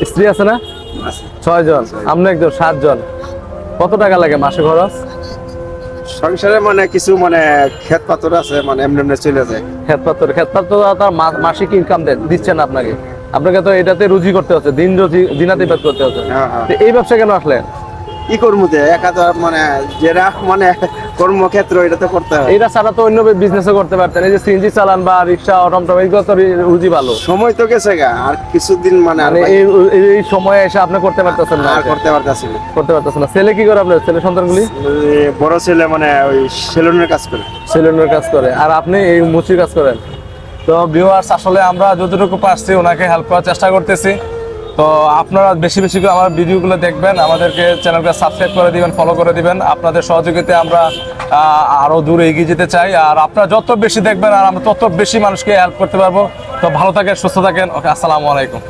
স্ত্রী আছে না? 6 জন, আপনি একজন 7 জন। কত টাকা লাগে মাসে খরচ? সংসারে মানে কিছু মানে ক্ষেত পাথর আছে, মানে এমনি এমনি চলে যায়। খেত পাত্র তার মাসিক ইনকাম দিচ্ছেন আপনাকে, আপনাকে তো এটাতে রুজি করতে হচ্ছে, দিনাতিপাত করতে হচ্ছে। হ্যাঁ, হ্যাঁ। তো এই ব্যবসা কেন আসলেন? কি করবো যে একা তো মানে যেটা মানে কর্মক্ষেত্র এটা তো করতে হয়। এটা ছাড়া তো অন্য বিজনেসও করতে পারতেন, এই যে সিএনজি চালান বা রিক্সা টমটম, এগুলো তো রুজি ভালো। সময় তো গেছে গা, আর কিছুদিন মানে আর মানে ভাই এই সময়ে এসে আপনি করতে পারতেছেন না, আর করতে পারতেছি না। করতে পারতেছেন না। ছেলে কি করে আপনার, ছেলে সন্তানগুলি? বড় ছেলে মানে ওই সেলুনের কাজ করে। সেলুনের কাজ করে, আর আপনি এই মুচির কাজ করেন। তো ভিউয়ার্স, আসলে আমরা যতটুকু পারছি ওনাকে হেল্প করার চেষ্টা করতেছি। তো আপনারা বেশি বেশি করে আমার ভিডিওগুলো দেখবেন, আমাদেরকে চ্যানেলটা সাবস্ক্রাইব করে দিবেন, ফলো করে দিবেন। আপনাদের সহযোগিতায় আমরা আরো দূরে এগিয়ে যেতে চাই, আর আপনারা যত বেশি দেখবেন আর আমরা তত বেশি মানুষকে হেল্প করতে পারবো। তো ভালো থাকেন, সুস্থ থাকেন। ওকে, আসসালামু আলাইকুম।